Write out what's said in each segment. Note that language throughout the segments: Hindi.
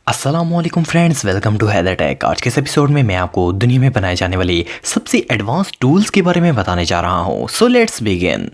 अस्सलामुअलैकुम friends, welcome to Haider Tech. आज के इस एपिसोड में मैं आपको दुनिया में बनाए जाने वाले सबसे एडवांस टूल्स के बारे में बताने जा रहा हूँ। So let's begin.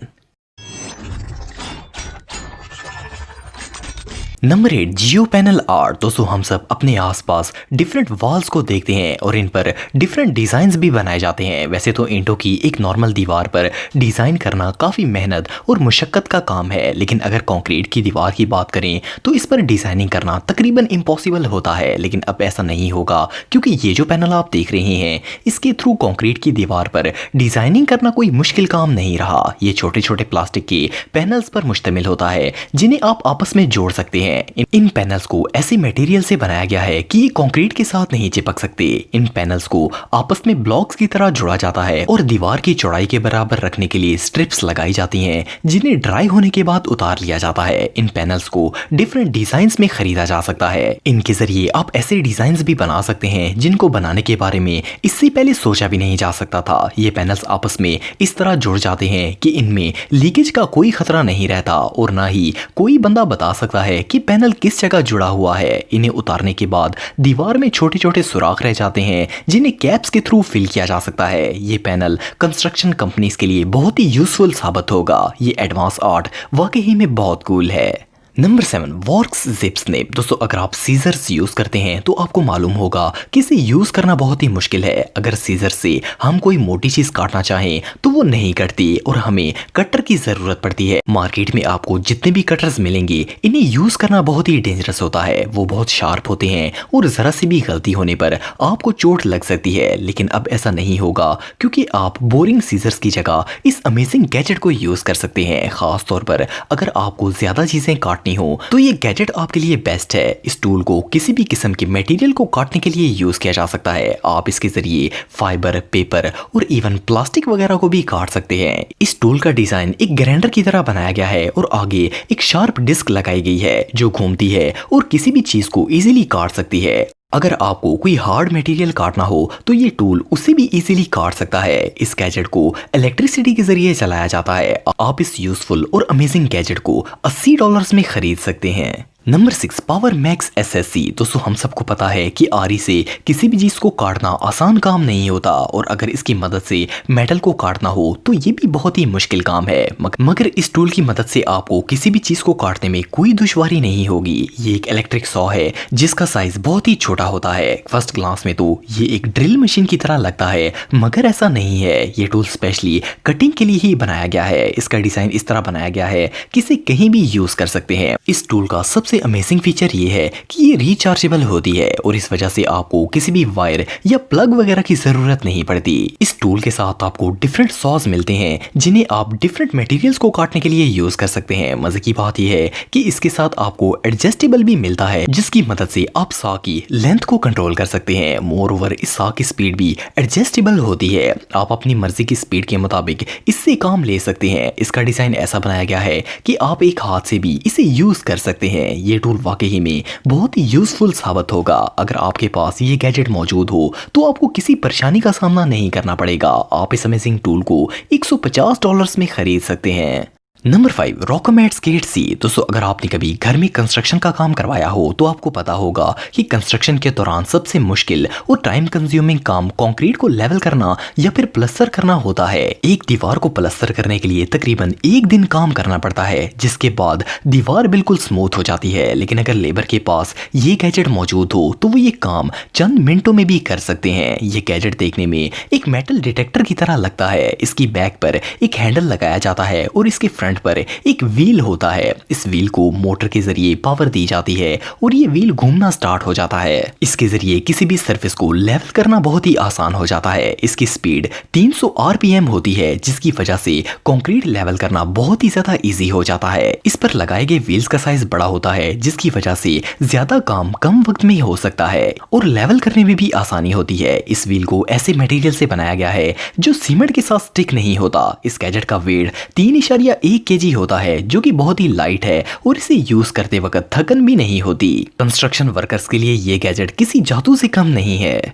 Number 8, Jio panel art. दोस्तों, हम सब अपने आसपास डिफरेंट वॉल्स को देखते हैं और इन पर डिफरेंट डिज़ाइंस भी बनाए जाते हैं। वैसे तो ईंटों की एक नॉर्मल दीवार पर डिज़ाइन करना काफ़ी मेहनत और मुशक्क़त का काम है, लेकिन अगर कंक्रीट की दीवार की बात करें तो इस पर डिज़ाइनिंग करना तकरीबन इम्पॉसिबल होता है। लेकिन अब ऐसा नहीं होगा, क्योंकि ये जो पैनल आप देख रहे हैं इसके थ्रू कंक्रीट की दीवार पर डिज़ाइनिंग करना कोई मुश्किल काम नहीं रहा। ये छोटे छोटे प्लास्टिक के पैनल्स पर मुश्तमिल होता है जिन्हें आप आपस में जोड़ सकते हैं। इन पैनल्स को ऐसे मटेरियल से बनाया गया है कि ये कंक्रीट के साथ नहीं चिपक सकते। इन पैनल्स को आपस में ब्लॉक्स की तरह जोड़ा जाता है और दीवार की चौड़ाई के बराबर रखने के लिए स्ट्रिप्स लगाई जाती हैं, जिन्हें ड्राई होने के बाद उतार लिया जाता है। इन पैनल्स को डिफरेंट डिजाइन्स में खरीदा जा सकता है। इनके जरिए आप ऐसे डिजाइन्स भी बना सकते हैं जिनको बनाने के बारे में इससे पहले सोचा भी नहीं जा सकता था। ये पैनल्स आपस में इस तरह जुड़ जाते हैं कि इनमें लीकेज का कोई खतरा नहीं रहता और ना ही कोई बंदा बता सकता है कि पैनल किस जगह जुड़ा हुआ है। इन्हें उतारने के बाद दीवार में छोटे छोटे सुराख रह जाते हैं जिन्हें कैप्स के थ्रू फिल किया जा सकता है। ये पैनल कंस्ट्रक्शन कंपनीज के लिए बहुत ही यूजफुल साबित होगा। ये एडवांस आर्ट वाकई में बहुत कूल है। नंबर 7, वॉर्क्स जिप स्निप। दोस्तों, अगर आप सीजर्स यूज करते हैं तो आपको मालूम होगा कि इसे यूज करना बहुत ही मुश्किल है। अगर सीजर से हम कोई मोटी चीज काटना चाहें तो वो नहीं कटती और हमें कटर की जरूरत पड़ती है। मार्केट में आपको जितने भी कटर्स मिलेंगे इन्हें यूज करना बहुत ही डेंजरस होता है। वो बहुत शार्प होते हैं और जरा सी भी गलती होने पर आपको चोट लग सकती है। लेकिन अब ऐसा नहीं होगा, क्योंकि आप बोरिंग सीजर्स की जगह इस अमेजिंग गैजेट को यूज कर सकते हैं। खास तौर पर अगर आपको ज्यादा चीजें काटनी हो तो ये गैजेट आपके लिए बेस्ट है। इस टूल को किसी भी किस्म के मटेरियल को काटने के लिए यूज किया जा सकता है। आप इसके जरिए फाइबर, पेपर और इवन प्लास्टिक वगैरह को भी काट सकते हैं। इस टूल का डिजाइन एक ग्राइंडर की तरह बनाया गया है और आगे एक शार्प डिस्क लगाई गई है जो घूमती है और किसी भी चीज को इजीली काट सकती है। अगर आपको कोई हार्ड मटेरियल काटना हो तो ये टूल उसे भी इजीली काट सकता है। इस गैजेट को इलेक्ट्रिसिटी के जरिए चलाया जाता है। आप इस यूजफुल और अमेजिंग गैजेट को $80 में खरीद सकते हैं। Number 6, power max SSC। दोस्तों, हम सबको पता है कि आरी से किसी भी चीज को काटना आसान काम नहीं होता और अगर इसकी मदद से मेटल को काटना हो तो ये भी बहुत ही मुश्किल काम है। मगर इस टूल की मदद से आपको किसी भी चीज को काटने में कोई दुश्वारी नहीं होगी। ये एक इलेक्ट्रिक सॉ है जिसका साइज बहुत ही छोटा होता है। फर्स्ट ग्लांस में तो ये एक ड्रिल मशीन की तरह लगता है, मगर ऐसा नहीं है। ये टूल स्पेशली कटिंग के लिए ही बनाया गया है। इसका डिजाइन इस तरह बनाया गया है कि इसे कहीं भी यूज कर सकते हैं। इस टूल का सबसे अमेजिंग फीचर ये है कि ये रिचार्जेबल होती है और इस वजह से आपको किसी भी वायर या प्लग वगैरह की जरूरत नहीं पड़ती। इस टूल के साथ आपको डिफरेंट सॉज मिलते हैं जिन्हें आप डिफरेंट मटेरियल्स को काटने के लिए यूज कर सकते हैं। मजे की बात यह है कि इसके साथ आपको एडजस्टेबल भी मिलता है जिसकी मदद से आप सॉ की लेंथ को कंट्रोल कर सकते हैं। मोर ओवर, इस सॉ की स्पीड भी एडजस्टेबल होती है। आप अपनी मर्जी की स्पीड के मुताबिक इससे काम ले सकते हैं। इसका डिजाइन ऐसा बनाया गया है कि आप एक हाथ से भी इसे यूज कर सकते हैं। ये टूल वाकई में बहुत ही यूजफुल साबित होगा। अगर आपके पास ये गैजेट मौजूद हो तो आपको किसी परेशानी का सामना नहीं करना पड़ेगा। आप इस अमेजिंग टूल को $150 में खरीद सकते हैं। नंबर 5, रॉकोमेट स्केट सी। दोस्तों, अगर आपने कभी घर में कंस्ट्रक्शन का काम करवाया हो तो आपको पता होगा कि कंस्ट्रक्शन के दौरान सबसे मुश्किल और टाइम कंज्यूमिंग काम कंक्रीट को लेवल करना या फिर प्लस्तर करना होता है। एक दीवार को प्लस्तर करने के लिए तकरीबन 1 दिन काम करना पड़ता है, जिसके बाद दीवार बिल्कुल स्मूथ हो जाती है। लेकिन अगर लेबर के पास ये गैजेट मौजूद हो तो वो ये काम चंद मिनटों में भी कर सकते हैं। ये गैजेट देखने में एक मेटल डिटेक्टर की तरह लगता है। इसकी बैक पर एक हैंडल लगाया जाता है और इसके फ्रंट पर एक व्हील होता है। इस व्हील को मोटर के जरिए पावर दी जाती है और ये व्हील घूमना स्टार्ट हो जाता है। इसके जरिए किसी भी सरफेस को लेवल करना बहुत ही आसान हो जाता है। इसकी स्पीड 300 RPM होती है, जिसकी वजह से कंक्रीट लेवल करना बहुत ही ज्यादा इजी हो जाता है। इस पर लगाए गए व्हील्स का साइज बड़ा होता है, जिसकी वजह से ज्यादा काम कम वक्त में हो सकता है और लेवल करने में भी आसानी होती है। इस व्हील को ऐसे मटेरियल से बनाया गया है जो सीमेंट के साथ स्टिक नहीं होता। इस गैजेट का वेट 3.1 kg होता है, जो कि बहुत ही लाइट है और इसे यूज करते वक्त थकन भी नहीं होती। कंस्ट्रक्शन वर्कर्स के लिए ये गैजेट किसी जादू से कम नहीं है।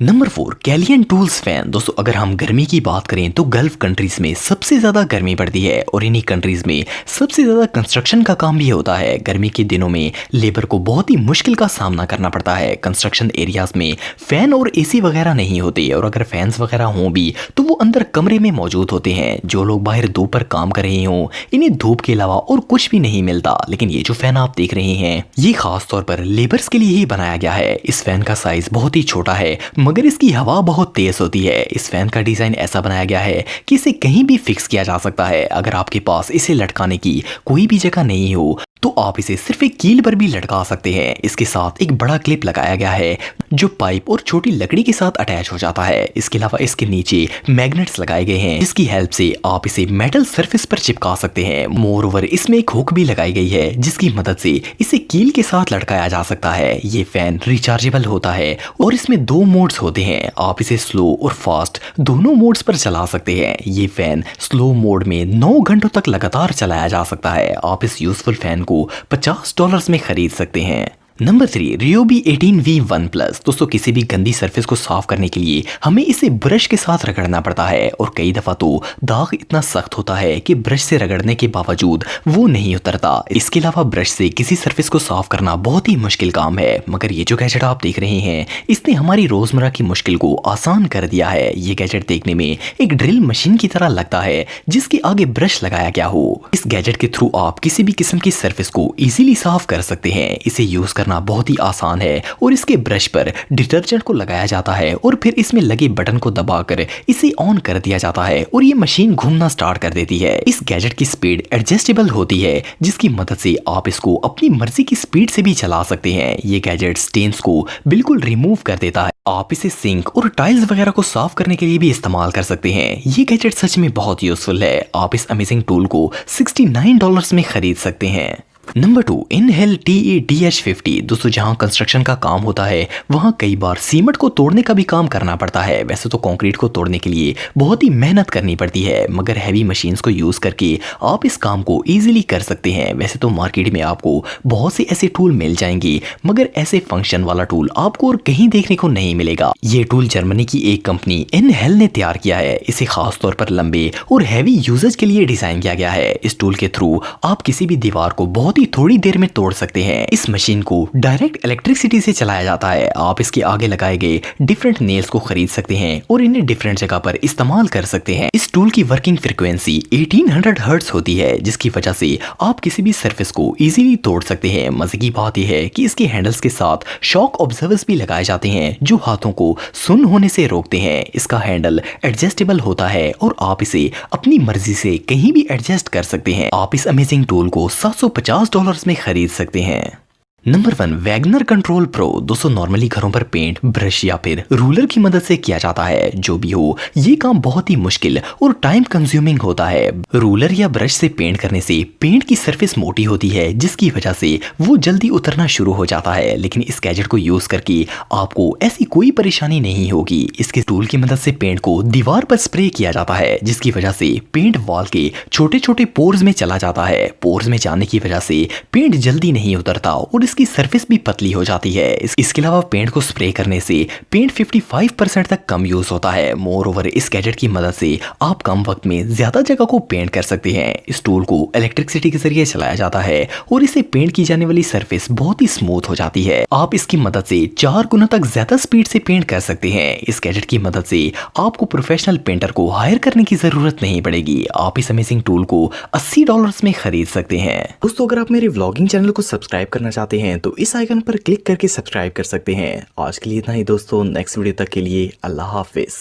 नंबर 4 कैलियन टूल्स फैन। दोस्तों अगर हम गर्मी की बात करें तो गल्फ कंट्रीज में सबसे ज़्यादा गर्मी पड़ती है और इन्हीं कंट्रीज में सबसे ज़्यादा कंस्ट्रक्शन का काम भी होता है। गर्मी के दिनों में लेबर को बहुत ही मुश्किल का सामना करना पड़ता है। कंस्ट्रक्शन एरियाज में फ़ैन और एसी वगैरह नहीं होते और अगर फैंस वगैरह हों भी तो वो अंदर कमरे में मौजूद होते हैं। जो लोग बाहर धूप पर काम कर रहे हों इन्हें धूप के अलावा और कुछ भी नहीं मिलता। लेकिन ये जो फैन आप देख रहे हैं ये खास तौर पर लेबर्स के लिए ही बनाया गया है। इस फैन का साइज बहुत ही छोटा है मगर इसकी हवा बहुत तेज होती है। इस फैन का डिजाइन ऐसा बनाया गया है कि इसे कहीं भी फिक्स किया जा सकता है। अगर आपके पास इसे लटकाने की कोई भी जगह नहीं हो तो आप इसे सिर्फ एक कील पर भी लटका सकते हैं। इसके साथ एक बड़ा क्लिप लगाया गया है जो पाइप और छोटी लकड़ी के साथ अटैच हो जाता है। इसके अलावा इसके नीचे मैग्नेट्स लगाए गए हैं जिसकी हेल्प से आप इसे मेटल सरफेस पर चिपका सकते हैं। मोर ओवर इसमें एक हुक भी लगाई गई है जिसकी मदद से इसे कील के साथ लटकाया जा सकता है। ये फैन रिचार्जेबल होता है और इसमें 2 मोड्स होते हैं। आप इसे स्लो और फास्ट दोनों मोड्स पर चला सकते हैं। ये फैन स्लो मोड में 9 घंटों तक लगातार चलाया जा सकता है। आप इस यूजफुल फैन को $50 में खरीद सकते हैं। Number 3 रियोबी 18V1 plus. दोस्तों किसी भी गंदी सरफेस को साफ करने के लिए हमें इसे ब्रश के साथ रगड़ना पड़ता है और कई दफा तो दाग इतना सख्त होता है कि ब्रश से रगड़ने के बावजूद वो नहीं उतरता। इसके अलावा ब्रश से किसी सरफेस को साफ करना बहुत ही मुश्किल काम है मगर ये जो गैजेट आप देख रहे हैं इसने हमारी रोजमर्रा की मुश्किल को आसान कर दिया है। ये गैजेट देखने में एक ड्रिल मशीन की तरह लगता है जिसके आगे ब्रश लगाया गया हो। इस गैजेट के थ्रू आप किसी भी किस्म की सरफेस को इजीली साफ कर सकते हैं। इसे यूज करना बहुत ही आसान है और इसके ब्रश पर डिटर्जेंट को लगाया जाता है और फिर इसमें लगे बटन को दबाकर इसे ऑन कर दिया जाता है और ये मशीन घूमना स्टार्ट कर देती है। इस गैजेट की स्पीड एडजस्टेबल होती है जिसकी मदद से आप इसको अपनी मर्जी की स्पीड से भी चला सकते हैं। ये गैजेट स्टेन्स को बिल्कुल रिमूव कर देता है। आप इसे सिंक और टाइल्स वगैरह को साफ करने के लिए भी इस्तेमाल कर सकते हैं। ये गैजेट सच में बहुत यूजफुल है। आप इस अमेजिंग टूल को $69 में खरीद सकते हैं। Number 2 inhale TADH50। दोस्तों जहां कंस्ट्रक्शन का काम होता है वहां कई बार सीमेंट को तोड़ने का भी काम करना पड़ता है। वैसे तो कंक्रीट को तोड़ने के लिए बहुत ही मेहनत करनी पड़ती है मगर हैवी मशीन्स को यूज करके आप इस काम को इजीली कर सकते हैं। वैसे तो मार्केट में आपको बहुत से ऐसे टूल मिल जाएंगे मगर ऐसे फंक्शन वाला टूल आपको और कहीं देखने को नहीं मिलेगा। ये टूल जर्मनी की एक कंपनी इनहेल ने तैयार किया है। इसे खास तौर पर लंबे और हैवी यूजेज के लिए डिजाइन किया गया है। इस टूल के थ्रू आप किसी भी दीवार को बहुत थोड़ी देर में तोड़ सकते हैं। इस मशीन को डायरेक्ट इलेक्ट्रिसिटी से चलाया जाता है। आप इसके आगे लगाए गए डिफरेंट नेल्स को खरीद सकते हैं और इन्हें डिफरेंट जगह पर इस्तेमाल कर सकते हैं। इस टूल की वर्किंग फ्रीक्वेंसी 1800 हर्ट्ज होती है जिसकी वजह से आप किसी भी सरफेस को इजीली तोड़ सकते हैं। मजे की बात यह है कि इसके हैंडल्स के साथ शॉक ऑब्जर्वर्स भी लगाए जाते हैं जो हाथों को सुन्न होने से रोकते हैं। इसका हैंडल एडजस्टेबल होता है और आप इसे अपनी मर्जी से कहीं भी एडजस्ट कर सकते हैं। आप इस अमेजिंग टूल को $750 में खरीद सकते हैं। Number 1 Wagner control pro. दोस्तों नॉर्मली घरों पर पेंट ब्रश या फिर रूलर की मदद से किया जाता है। जो भी हो ये काम बहुत ही मुश्किल और टाइम कंज्यूमिंग होता है। रूलर या ब्रश से पेंट करने से पेंट की सरफेस मोटी होती है जिसकी वजह से वो जल्दी उतरना शुरू हो जाता है। लेकिन इस गैजेट को यूज करके आपको ऐसी कोई परेशानी नहीं होगी। इसके टूल की मदद से पेंट को दीवार पर स्प्रे किया जाता है जिसकी वजह से पेंट वॉल के छोटे छोटे पोर्स में चला जाता है। पोर्स में जाने की वजह से पेंट जल्दी नहीं उतरता और इसकी सरफेस भी पतली हो जाती है। इसके अलावा पेंट को स्प्रे करने से पेंट 55% तक कम यूज होता है। मोर ओवर इस गैजेट की मदद से आप कम वक्त में ज्यादा जगह को पेंट कर सकते हैं। इस टूल को इलेक्ट्रिसिटी के जरिए चलाया जाता है और इसे पेंट की जाने वाली सरफेस बहुत ही स्मूथ हो जाती है। आप इसकी मदद से 4 गुना तक ज्यादा स्पीड से पेंट कर सकते हैं। इस गैजेट की मदद से आपको प्रोफेशनल पेंटर को हायर करने की जरूरत नहीं पड़ेगी। आप इस अमेजिंग टूल को $80 में खरीद सकते हैं। दोस्तों अगर आप मेरे व्लॉगिंग चैनल को सब्सक्राइब करना चाहते हैं तो इस आइकन पर क्लिक करके सब्सक्राइब कर सकते हैं। आज के लिए इतना ही दोस्तों। नेक्स्ट वीडियो तक के लिए अल्लाह हाफिज।